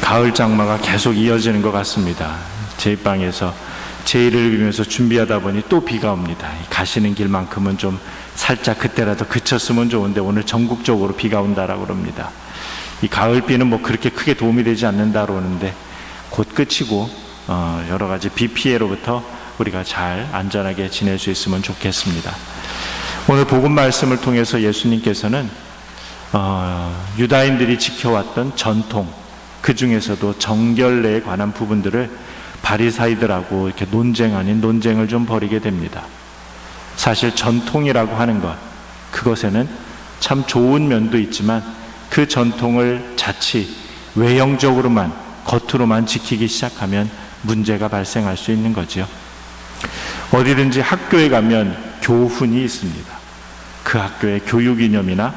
가을 장마가 계속 이어지는 것 같습니다. 제 방에서 제의를 빌면서 준비하다 보니 또 비가 옵니다. 가시는 길만큼은 좀 살짝 그때라도 그쳤으면 좋은데 오늘 전국적으로 비가 온다라고 그럽니다. 이 가을비는 뭐 그렇게 크게 도움이 되지 않는다고 그러는데 곧 끝이고 여러 가지 비 피해로부터 우리가 잘 안전하게 지낼 수 있으면 좋겠습니다. 오늘 복음 말씀을 통해서 예수님께서는 유다인들이 지켜왔던 전통, 그 중에서도 정결례에 관한 부분들을 바리사이들하고 이렇게 논쟁 아닌 논쟁을 좀 벌이게 됩니다. 사실 전통이라고 하는 것, 그것에는 참 좋은 면도 있지만 그 전통을 자칫 외형적으로만, 겉으로만 지키기 시작하면 문제가 발생할 수 있는 거지요. 어디든지 학교에 가면 교훈이 있습니다. 그 학교의 교육 이념이나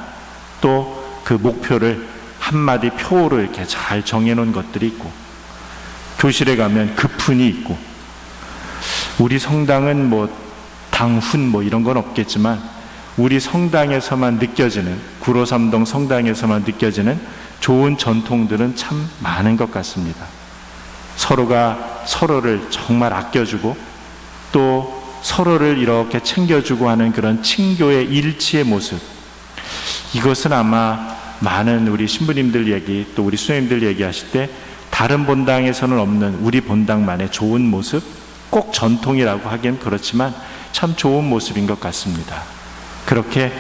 또 그 목표를 한마디 표로 이렇게 잘 정해놓은 것들이 있고, 교실에 가면 급훈이 있고, 우리 성당은 뭐 당훈 뭐 이런 건 없겠지만 우리 성당에서만 느껴지는, 구로삼동 성당에서만 느껴지는 좋은 전통들은 참 많은 것 같습니다. 서로가 서로를 정말 아껴주고 또 서로를 이렇게 챙겨주고 하는 그런 친교의 일치의 모습, 이것은 아마 많은 우리 신부님들 얘기, 또 우리 수녀님들 얘기하실 때 다른 본당에서는 없는 우리 본당만의 좋은 모습, 꼭 전통이라고 하기엔 그렇지만 참 좋은 모습인 것 같습니다. 그렇게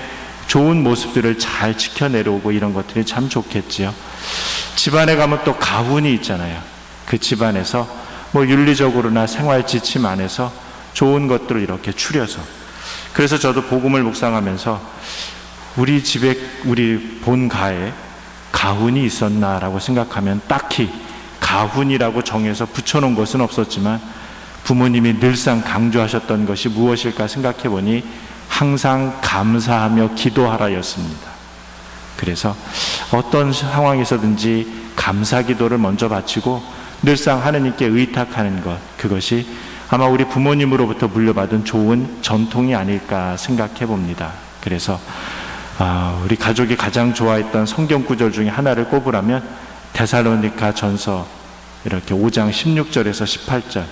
좋은 모습들을 잘 지켜내려오고 이런 것들이 참 좋겠지요. 집안에 가면 또 가훈이 있잖아요. 그 집안에서 뭐 윤리적으로나 생활 지침 안에서 좋은 것들을 이렇게 추려서, 그래서 저도 복음을 묵상하면서 우리 집에, 우리 본가에 가훈이 있었나라고 생각하면 딱히 가훈이라고 정해서 붙여놓은 것은 없었지만 부모님이 늘상 강조하셨던 것이 무엇일까 생각해 보니 항상 감사하며 기도하라였습니다. 그래서 어떤 상황에서든지 감사 기도를 먼저 바치고 늘상 하느님께 의탁하는 것, 그것이 아마 우리 부모님으로부터 물려받은 좋은 전통이 아닐까 생각해 봅니다. 그래서 우리 가족이 가장 좋아했던 성경 구절 중에 하나를 꼽으라면 데살로니가 전서 이렇게 5장 16절에서 18절,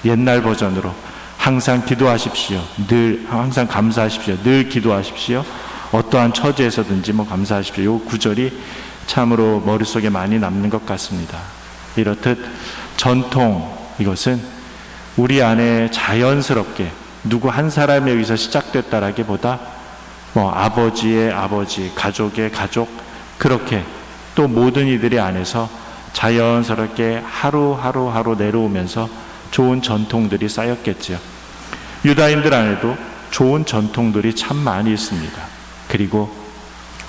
옛날 버전으로 항상 기도하십시오, 늘 항상 감사하십시오, 늘 기도하십시오, 어떠한 처지에서든지 뭐 감사하십시오. 이 구절이 참으로 머릿속에 많이 남는 것 같습니다. 이렇듯 전통, 이것은 우리 안에 자연스럽게 누구 한 사람에 의해서 시작됐다라기보다 뭐 아버지의 아버지, 가족의 가족, 그렇게 또 모든 이들의 안에서 자연스럽게 하루 내려오면서 좋은 전통들이 쌓였겠지요. 유다인들 안에도 좋은 전통들이 참 많이 있습니다. 그리고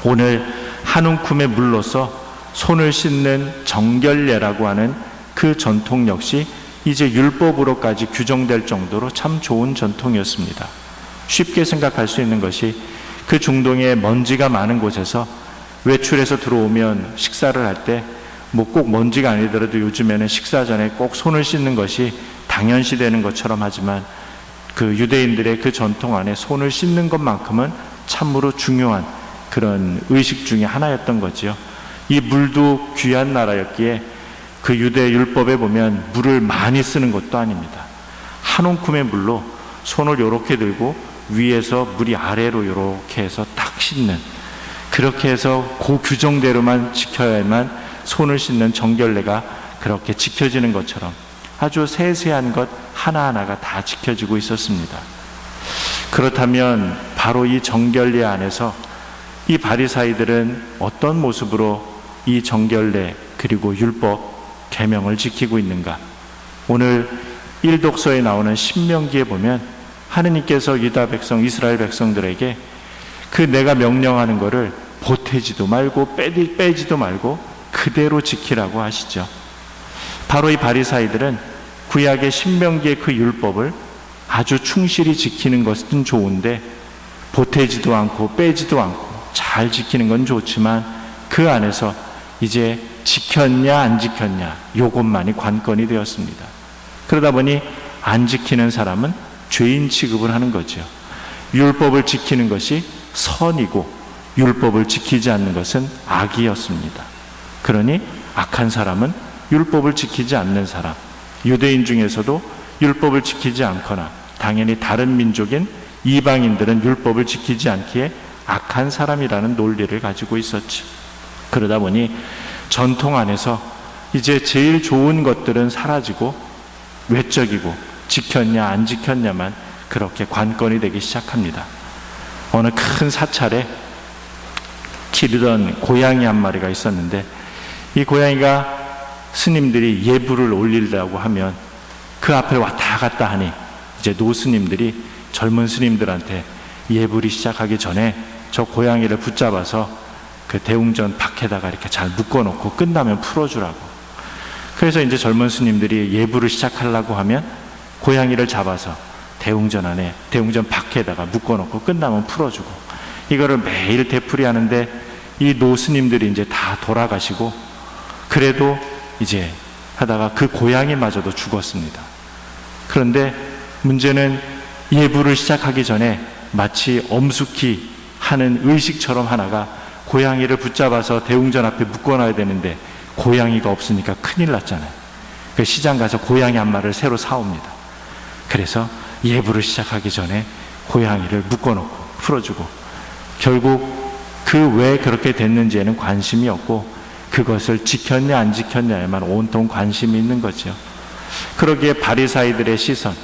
오늘 한 움큼의 물로서 손을 씻는 정결례라고 하는 그 전통 역시 이제 율법으로까지 규정될 정도로 참 좋은 전통이었습니다. 쉽게 생각할 수 있는 것이 그 중동에 먼지가 많은 곳에서 외출해서 들어오면 식사를 할 때 뭐 꼭 먼지가 아니더라도 요즘에는 식사 전에 꼭 손을 씻는 것이 당연시 되는 것처럼 하지만 그 유대인들의 그 전통 안에 손을 씻는 것만큼은 참으로 중요한 그런 의식 중에 하나였던 거지요. 이 물도 귀한 나라였기에 그 유대 율법에 보면 물을 많이 쓰는 것도 아닙니다. 한 움큼의 물로 손을 이렇게 들고 위에서 물이 아래로 이렇게 해서 딱 씻는, 그렇게 해서 그 규정대로만 지켜야만 손을 씻는 정결례가 그렇게 지켜지는 것처럼 아주 세세한 것 하나하나가 다 지켜지고 있었습니다. 그렇다면 바로 이 정결례 안에서 이 바리사이들은 어떤 모습으로 이 정결례 그리고 율법 계명을 지키고 있는가? 오늘 1독서에 나오는 신명기에 보면 하느님께서 유다 백성, 이스라엘 백성들에게 그 내가 명령하는 것을 보태지도 말고 빼지도 말고 그대로 지키라고 하시죠. 바로 이 바리사이들은 구약의 신명기의 그 율법을 아주 충실히 지키는 것은 좋은데 보태지도 않고 빼지도 않고 잘 지키는 건 좋지만 그 안에서 이제 지켰냐 안 지켰냐 요것만이 관건이 되었습니다. 그러다 보니 안 지키는 사람은 죄인 취급을 하는 거죠. 율법을 지키는 것이 선이고 율법을 지키지 않는 것은 악이었습니다. 그러니 악한 사람은 율법을 지키지 않는 사람, 유대인 중에서도 율법을 지키지 않거나 당연히 다른 민족인 이방인들은 율법을 지키지 않기에 악한 사람이라는 논리를 가지고 있었죠. 그러다 보니 전통 안에서 이제 제일 좋은 것들은 사라지고 외적이고 지켰냐 안 지켰냐만 그렇게 관건이 되기 시작합니다. 어느 큰 사찰에 기르던 고양이 한 마리가 있었는데, 이 고양이가 스님들이 예불을 올리려고 하면 그 앞에 왔다 갔다 하니 이제 노스님들이 젊은 스님들한테 예불이 시작하기 전에 저 고양이를 붙잡아서 그 대웅전 밖에다가 이렇게 잘 묶어놓고 끝나면 풀어주라고. 그래서 이제 젊은 스님들이 예불을 시작하려고 하면 고양이를 잡아서 대웅전 안에, 대웅전 밖에다가 묶어놓고 끝나면 풀어주고, 이거를 매일 되풀이하는데 이 노스님들이 이제 다 돌아가시고, 그래도 이제 하다가 그 고양이마저도 죽었습니다. 그런데 문제는 예불을 시작하기 전에 마치 엄숙히 하는 의식처럼 하나가 고양이를 붙잡아서 대웅전 앞에 묶어놔야 되는데 고양이가 없으니까 큰일 났잖아요. 그 시장 가서 고양이 한 마리를 새로 사옵니다. 그래서 예불을 시작하기 전에 고양이를 묶어놓고 풀어주고, 결국 그 왜 그렇게 됐는지에는 관심이 없고 그것을 지켰냐 안 지켰냐에만 온통 관심이 있는 거죠. 그러기에 바리사이들의 시선,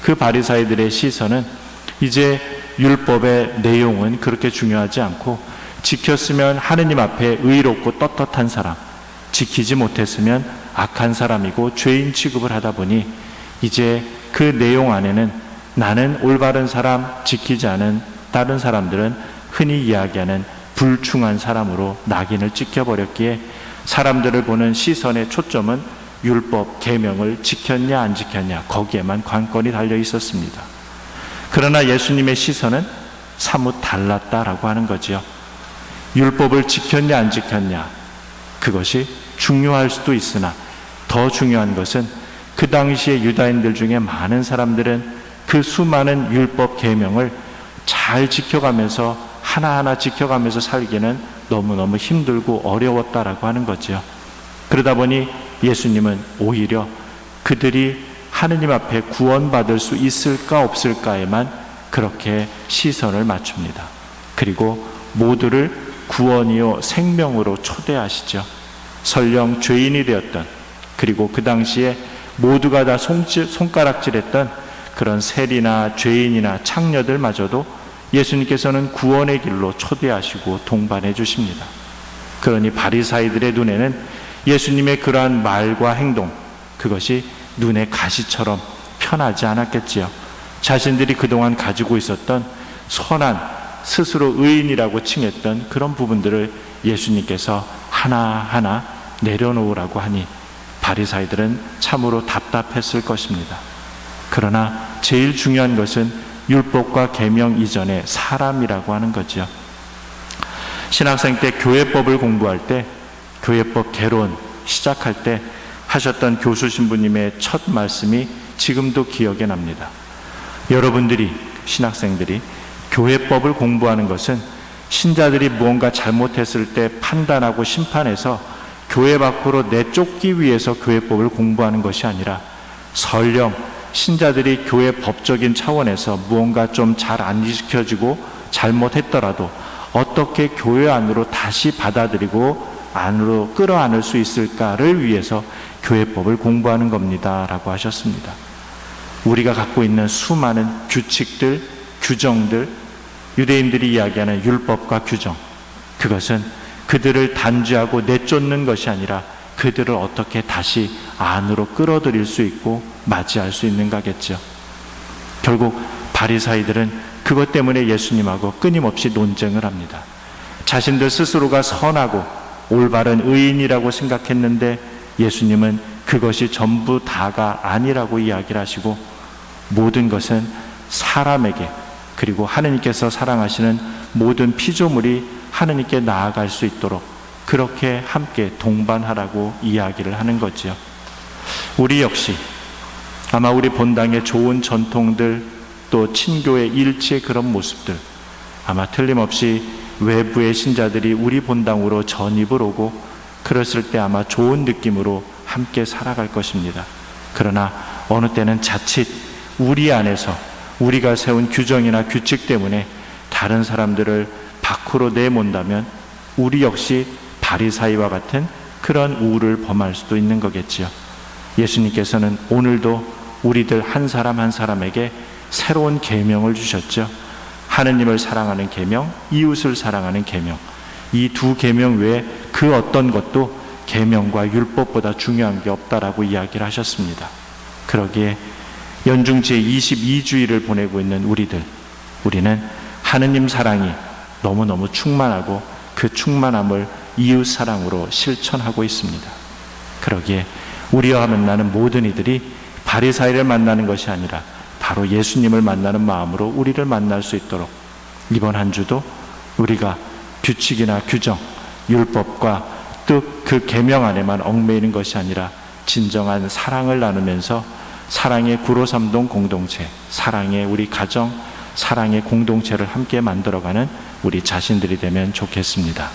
그 바리사이들의 시선은 이제 율법의 내용은 그렇게 중요하지 않고, 지켰으면 하느님 앞에 의롭고 떳떳한 사람, 지키지 못했으면 악한 사람이고 죄인 취급을 하다 보니 이제 그 내용 안에는 나는 올바른 사람, 지키지 않은 다른 사람들은 흔히 이야기하는 불충한 사람으로 낙인을 찍혀버렸기에 사람들을 보는 시선의 초점은 율법, 계명을 지켰냐 안 지켰냐 거기에만 관건이 달려 있었습니다. 그러나 예수님의 시선은 사뭇 달랐다라고 하는 거지요. 율법을 지켰냐 안 지켰냐 그것이 중요할 수도 있으나 더 중요한 것은 그 당시에 유다인들 중에 많은 사람들은 그 수많은 율법 계명을 잘 지켜가면서 하나하나 지켜가면서 살기는 너무너무 힘들고 어려웠다라고 하는 거죠. 그러다 보니 예수님은 오히려 그들이 하느님 앞에 구원받을 수 있을까 없을까에만 그렇게 시선을 맞춥니다. 그리고 모두를 구원이요 생명으로 초대하시죠. 설령 죄인이 되었던, 그리고 그 당시에 모두가 다 손가락질했던 그런 세리나 죄인이나 창녀들마저도 예수님께서는 구원의 길로 초대하시고 동반해 주십니다. 그러니 바리사이들의 눈에는 예수님의 그러한 말과 행동, 그것이 눈의 가시처럼 편하지 않았겠지요. 자신들이 그동안 가지고 있었던 선한, 스스로 의인이라고 칭했던 그런 부분들을 예수님께서 하나하나 내려놓으라고 하니 바리사이들은 참으로 답답했을 것입니다. 그러나 제일 중요한 것은 율법과 계명 이전에 사람이라고 하는 거죠. 신학생 때 교회법을 공부할 때, 교회법 개론 시작할 때 하셨던 교수 신부님의 첫 말씀이 지금도 기억에 납니다. 여러분들이, 신학생들이 교회법을 공부하는 것은 신자들이 무언가 잘못했을 때 판단하고 심판해서 교회 밖으로 내쫓기 위해서 교회법을 공부하는 것이 아니라, 설령 신자들이 교회 법적인 차원에서 무언가 좀 잘 안 지켜지고 잘못했더라도 어떻게 교회 안으로 다시 받아들이고 안으로 끌어안을 수 있을까를 위해서 교회법을 공부하는 겁니다 라고 하셨습니다. 우리가 갖고 있는 수많은 규칙들, 규정들, 유대인들이 이야기하는 율법과 규정, 그것은 그들을 단죄하고 내쫓는 것이 아니라 그들을 어떻게 다시 안으로 끌어들일 수 있고 맞이할 수 있는가겠죠. 결국 바리사이들은 그것 때문에 예수님하고 끊임없이 논쟁을 합니다. 자신들 스스로가 선하고 올바른 의인이라고 생각했는데 예수님은 그것이 전부 다가 아니라고 이야기를 하시고, 모든 것은 사람에게, 그리고 하느님께서 사랑하시는 모든 피조물이 하느님께 나아갈 수 있도록 그렇게 함께 동반하라고 이야기를 하는 거죠. 우리 역시 아마 우리 본당의 좋은 전통들, 또 친교의 일치의 그런 모습들, 아마 틀림없이 외부의 신자들이 우리 본당으로 전입을 오고, 그랬을 때 아마 좋은 느낌으로 함께 살아갈 것입니다. 그러나 어느 때는 자칫 우리 안에서 우리가 세운 규정이나 규칙 때문에 다른 사람들을 밖으로 내몬다면 우리 역시 바리사이와 같은 그런 우를 범할 수도 있는 거겠지요. 예수님께서는 오늘도 우리들 한 사람 한 사람에게 새로운 계명을 주셨죠. 하느님을 사랑하는 계명, 이웃을 사랑하는 계명. 이 두 계명 외에 그 어떤 것도 계명과 율법보다 중요한 게 없다라고 이야기를 하셨습니다. 그러기에 연중 제22주일을 보내고 있는 우리는 하느님 사랑이 너무너무 충만하고 그 충만함을 이웃 사랑으로 실천하고 있습니다. 그러기에 우리와 만나는 모든 이들이 바리사이를 만나는 것이 아니라 바로 예수님을 만나는 마음으로 우리를 만날 수 있도록 이번 한 주도 우리가 규칙이나 규정, 율법과 또 그 계명 안에만 얽매이는 것이 아니라 진정한 사랑을 나누면서 사랑의 구로삼동 공동체, 사랑의 우리 가정, 사랑의 공동체를 함께 만들어가는 우리 자신들이 되면 좋겠습니다.